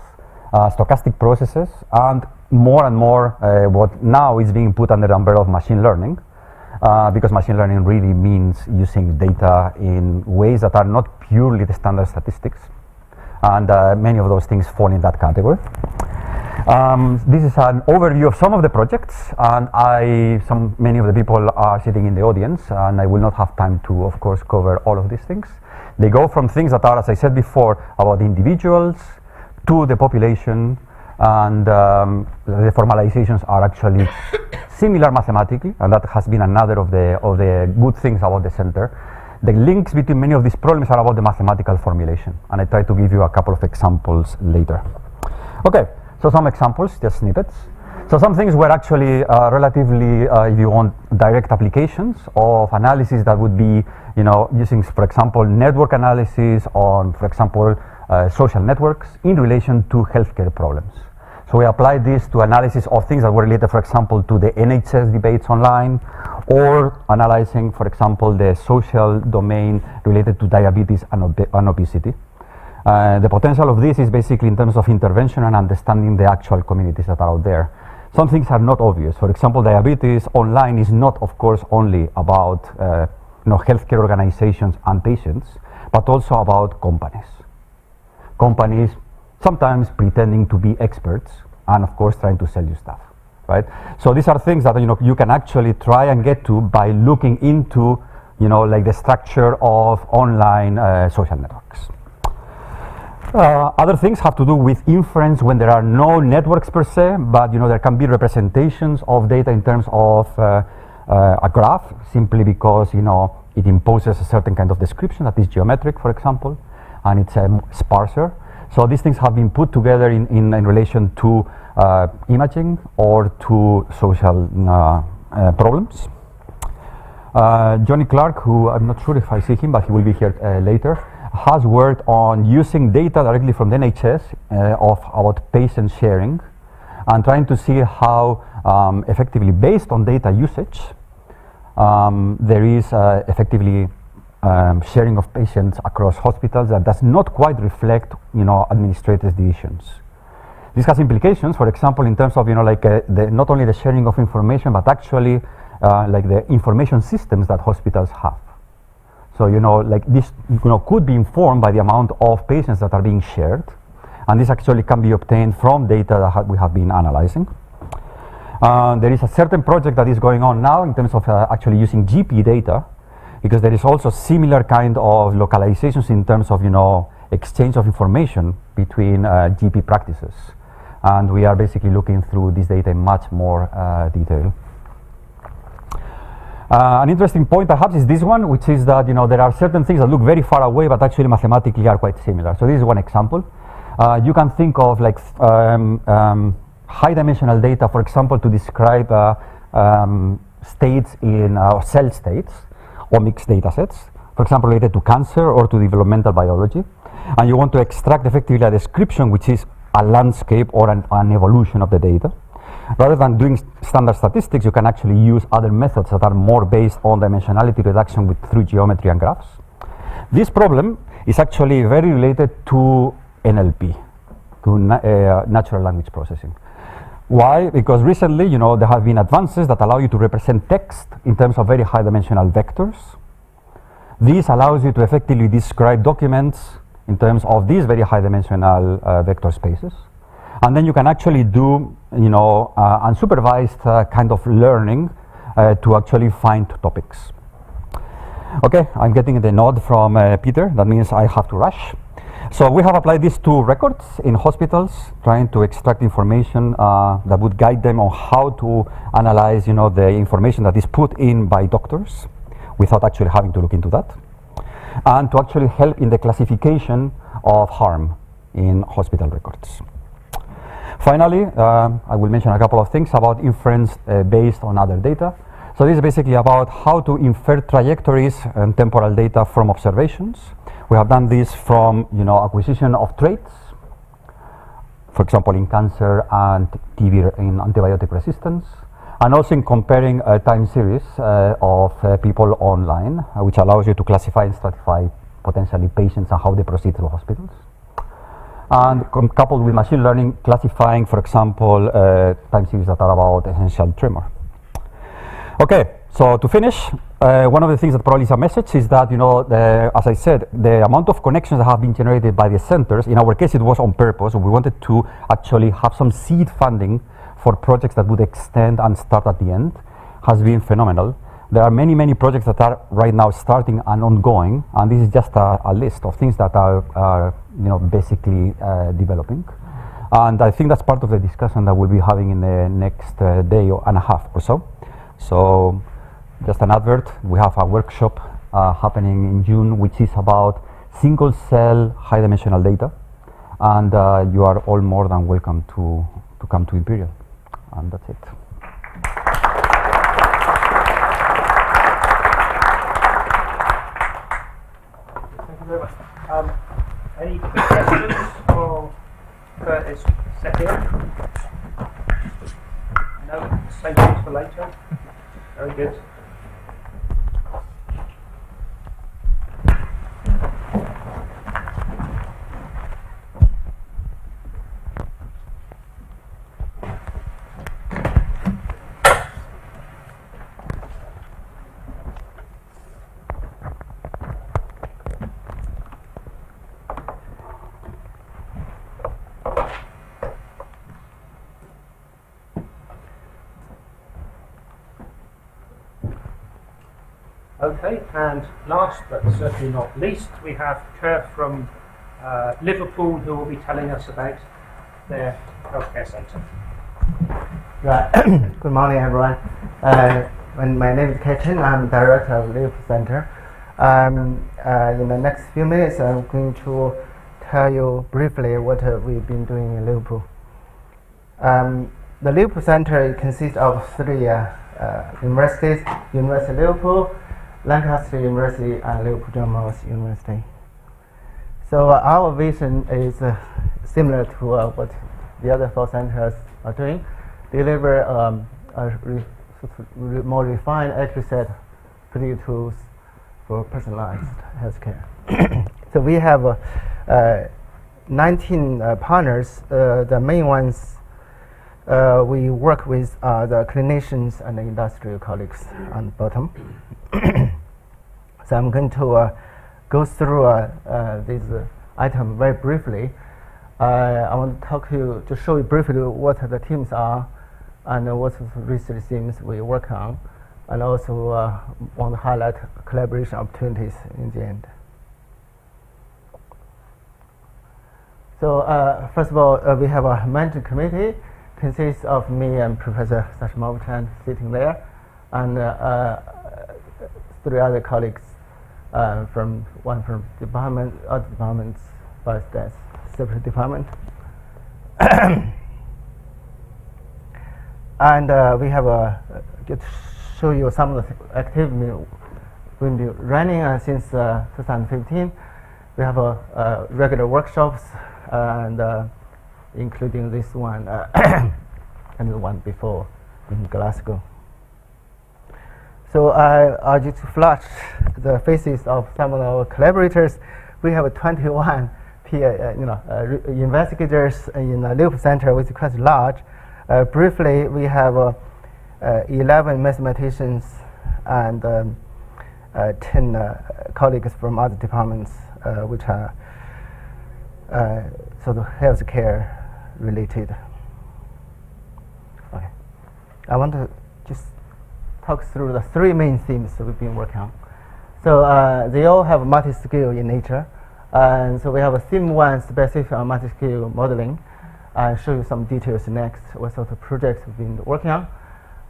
stochastic processes, and more what now is being put under the umbrella of machine learning, because machine learning really means using data in ways that are not purely the standard statistics. And many of those things fall in that category. This is an overview of some of the projects, and many of the people are sitting in the audience, and I will not have time to, of course, cover all of these things. They go from things that are, as I said before, about individuals to the population, and the formalizations are actually similar mathematically, and that has been another of the good things about the center. The links between many of these problems are about the mathematical formulation, and I try to give you a couple of examples later. Okay, so some examples, just snippets. So some things were actually relatively, if you want, direct applications of analysis that would be, using, for example, network analysis on, for example, social networks in relation to healthcare problems. So we applied this to analysis of things that were related, for example, to the NHS debates online, or analyzing, for example, the social domain related to diabetes and obesity. The potential of this is basically in terms of intervention and understanding the actual communities that are out there. Some things are not obvious. For example, diabetes online is not, of course, only about healthcare organizations and patients, but also about companies. Companies sometimes pretending to be experts and, of course, trying to sell you stuff, right? So these are things that you can actually try and get to by looking into like the structure of online social networks. Other things have to do with inference when there are no networks per se, but there can be representations of data in terms of a graph, simply because it imposes a certain kind of description that is geometric, for example, and it's sparser. So these things have been put together in relation to imaging or to social problems. Johnny Clark, who I'm not sure if I see him, but he will be here later, has worked on using data directly from the NHS about patient sharing and trying to see how effectively, based on data usage, there is effectively sharing of patients across hospitals that does not quite reflect, administrators' divisions. This has implications, for example, in terms of, not only the sharing of information, but actually like the information systems that hospitals have. So, this, could be informed by the amount of patients that are being shared. And this actually can be obtained from data that we have been analyzing. There is a certain project that is going on now in terms of actually using GP data, because there is also similar kind of localizations in terms of, exchange of information between GP practices. And we are basically looking through this data in much more detail. An interesting point perhaps is this one, which is that, there are certain things that look very far away, but actually mathematically are quite similar. So this is one example. You can think of like high dimensional data, for example, to describe states in cell states, omics data sets, for example, related to cancer or to developmental biology. And you want to extract effectively a description which is a landscape or an evolution of the data. Rather than doing standard statistics, you can actually use other methods that are more based on dimensionality reduction through geometry and graphs. This problem is actually very related to NLP, to natural language processing. Why? Because recently, there have been advances that allow you to represent text in terms of very high dimensional vectors. This allows you to effectively describe documents in terms of these very high dimensional vector spaces. And then you can actually do, unsupervised kind of learning to actually find topics. Okay, I'm getting the nod from Peter. That means I have to rush. So we have applied this to records in hospitals, trying to extract information that would guide them on how to analyze, the information that is put in by doctors, without actually having to look into that, and to actually help in the classification of harm in hospital records. Finally, I will mention a couple of things about inference based on other data. So this is basically about how to infer trajectories and temporal data from observations. We have done this from, acquisition of traits, for example, in cancer and TB in antibiotic resistance, and also in comparing a time series of people online, which allows you to classify and stratify potentially patients and how they proceed through hospitals. And coupled with machine learning, classifying, for example, time series that are about essential tremor. Okay, so to finish, one of the things that probably is a message is that, as I said, the amount of connections that have been generated by the centers, in our case it was on purpose. We wanted to actually have some seed funding for projects that would extend and start at the end, has been phenomenal. There are many, many projects that are right now starting and ongoing, and this is just a list of things that are basically developing. And I think that's part of the discussion that we'll be having in the next day and a half or so. So just an advert, we have a workshop happening in June, which is about single cell high dimensional data. And you are all more than welcome to come to Imperial. And that's it. Thank you very much. Any questions for Curtis Sepia? No, same things for later. Very good. Okay, and last but certainly not least, we have Kurt from Liverpool, who will be telling us about their healthcare centre. Right. Good morning, everyone. My name is Chen. I'm director of Liverpool Center. In the next few minutes, I'm going to tell you briefly what we've been doing in Liverpool. The Liverpool Center consists of three universities, University of Liverpool, Lancaster University, and Liverpool John Moores University. So our vision is similar to what the other 4 centers are doing, deliver more refined, accurate set predictive tools for personalized healthcare. So we have 19 partners. The main ones we work with are the clinicians and the industrial colleagues on the bottom. So I'm going to go through this item very briefly. I want to talk to you, to show you briefly what the teams are and what research themes we work on, and also want to highlight collaboration opportunities in the end. So first of all, we have a management committee, consists of me and Professor Chen sitting there, and 3 other colleagues, one from department, other departments, vice desk, separate department. And we have get to show you some of the activities we've been running since 2015. We have regular workshops, and including this one and the one before in Glasgow. So I just flash the faces of some of our collaborators. We have 21 investigators in the Liverpool Center, which is quite large. Briefly, we have 11 mathematicians and 10 colleagues from other departments, which are sort of healthcare related. Okay. I want to just talk through the 3 main themes that we've been working on. So they all have multi-scale in nature. And so we have a theme 1 specific on multi-scale modeling. I'll show you some details next, what sort of projects we've been working on.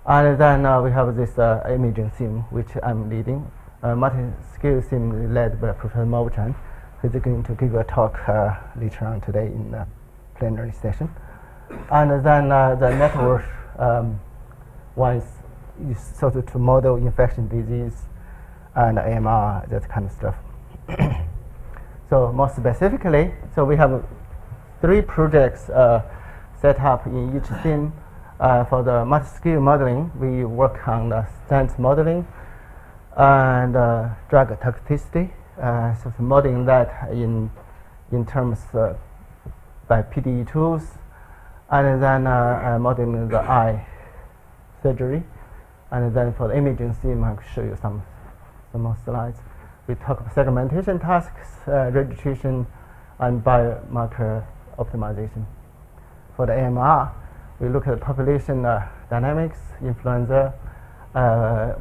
And then we have this imaging theme, which I'm leading. Multi-scale theme led by Professor Chen, who's going to give a talk later on today in the plenary session. And then the network one is sort of to model infection disease and AMR, that kind of stuff. So more specifically, so we have 3 projects set up in each theme. For the multi-scale modeling, we work on the stance modeling and drug toxicity. So modeling that in terms by PDE tools, and then modeling the eye surgery, and then for the imaging theme, I'll show you some more slides. We talk about segmentation tasks, registration, and biomarker optimization. For the AMR, we look at population dynamics, influenza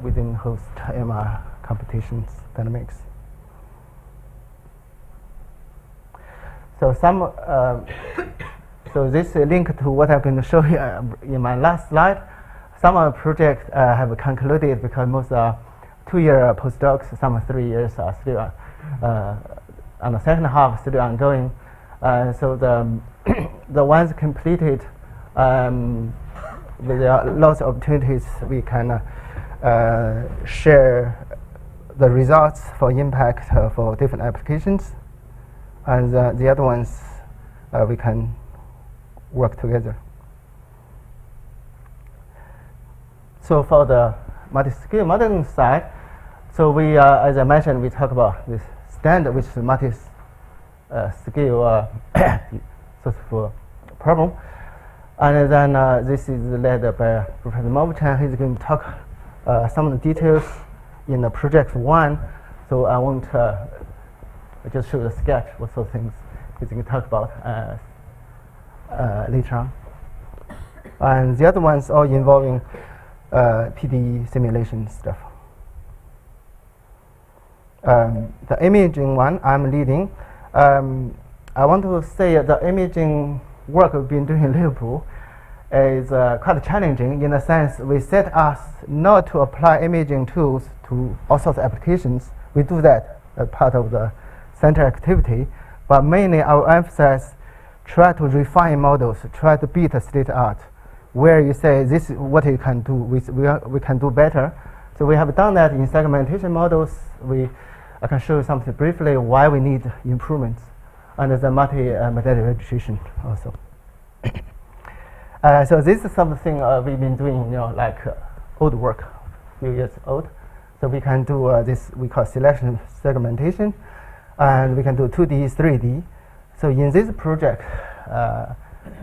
within host AMR competitions dynamics. So so this link to what I'm going to show you in my last slide. Some of the projects have concluded because most are 2-year postdocs, some are 3 years are still on the second half still ongoing. So the ones completed, there are lots of opportunities we can share the results for impact for different applications, and the other ones we can work together. So for the multi-scale modeling side, so we, as I mentioned, we talk about this standard, which is multi-scale sort of problem. And then this is led by Professor Chen. He's going to talk some of the details in the project 1. So I won't just show the sketch, what sort of things he's going to talk about later on. And the other ones all involving PDE simulation stuff. The imaging one I'm leading. I want to say the imaging work we've been doing in Liverpool is quite challenging in the sense we set us not to apply imaging tools to all sorts of applications. We do that as part of the center activity, but mainly our emphasis try to refine models, try to beat the state art where you say this is what you can do, we can do better. So we have done that in segmentation models. I can show you something briefly why we need improvements under the multi-modality registration also. So this is something we've been doing, like old work, a few years old. So we can do this we call selection segmentation, and we can do 2D, 3D. So in this project,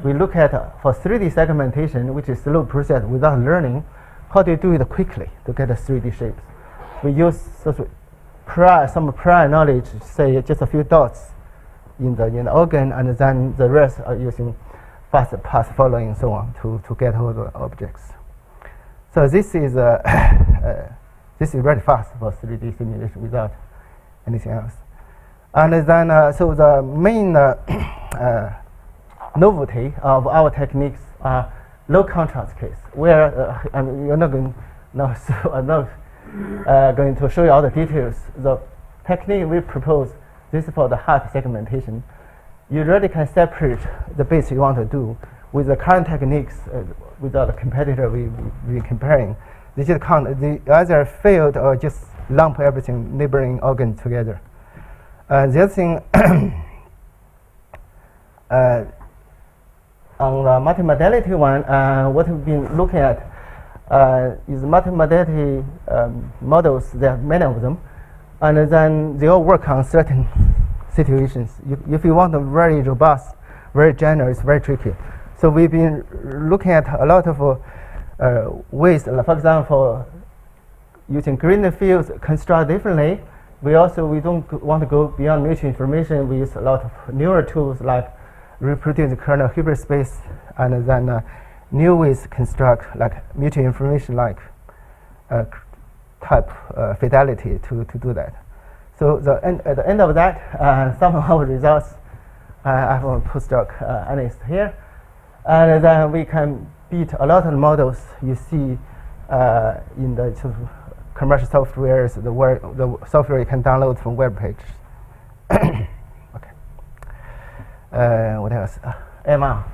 we look at for 3D segmentation, which is slow process without learning, how do you do it quickly to get the 3D shapes? We use sort of some prior knowledge, say just a few dots in the organ, and then the rest are using fast path following and so on to get all the objects. So this is very fast for 3D simulation without anything else. And then so the main novelty of our techniques are low contrast case, where you're not going no, so I'm not going to show you all the details. The technique we propose, this is for the heart segmentation. You really can separate the bits you want to do with the current techniques without a competitor we're comparing. They just they either failed or just lump everything neighboring organs together. The other thing on the multimodality one, what we've been looking at is multimodality models. There are many of them, and then they all work on certain situations. If you want a very robust, very general, it's very tricky. So we've been looking at a lot of ways. For example, using green fields construct differently. We don't want to go beyond mutual information. We use a lot of newer tools like reproduce the kernel hyperspace, and then new ways construct like mutual information like type fidelity to do that. So at the end of that, some of our results, I have a postdoc analyst here, and then we can beat a lot of models you see in the sort of commercial softwares, the software you can download from web pages. Okay. What else? AMR.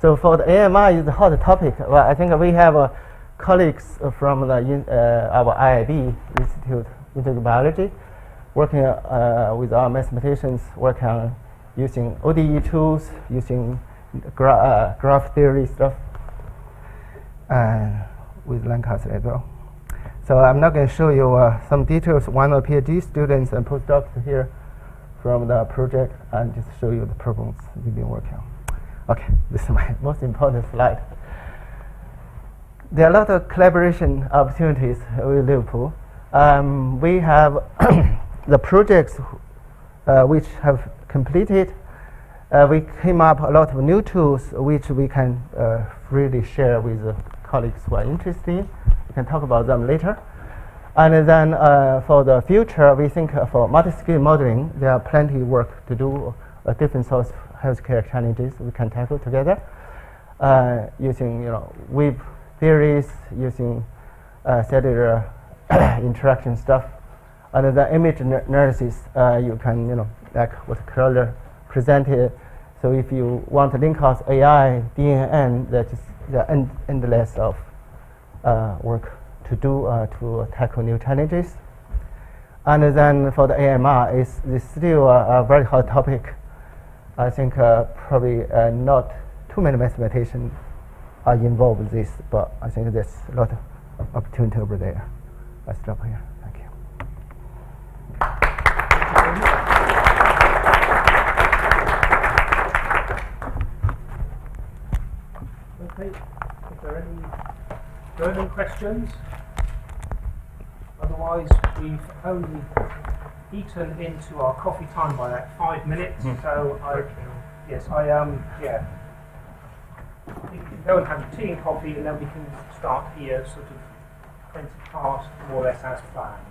So for the AMR is the hot topic. Well, I think we have colleagues from the our IIB Institute of Integrated Biology working with our mathematicians, working on using ODE tools, using graph theory stuff, with Lancaster as well. So I'm not going to show you some details. One of the PhD students and postdocs here from the project, and just show you the problems we've been working on. Okay, this is my most important slide. There are a lot of collaboration opportunities with Liverpool. We have the projects which have completed. We came up a lot of new tools which we can freely share with the colleagues who are interested. We can talk about them later. And then for the future, we think for multi-scale modeling, there are plenty of work to do, different sorts of healthcare challenges we can tackle together, using wave theories, using cellular interaction stuff. And the image analysis, you can, like what Carola presented. So if you want to link out AI, DNN, that's the endless of work to do to tackle new challenges. And then for the AMR, it's still a very hot topic. I think probably not too many mathematicians are involved with this, but I think there's a lot of opportunity over there. I'll stop here. Thank you. Okay, if there are any burning questions? Otherwise, we've only eaten into our coffee time by like 5 minutes. So I think we can go and have tea and coffee, and then we can start here sort of 20 past, more or less as planned.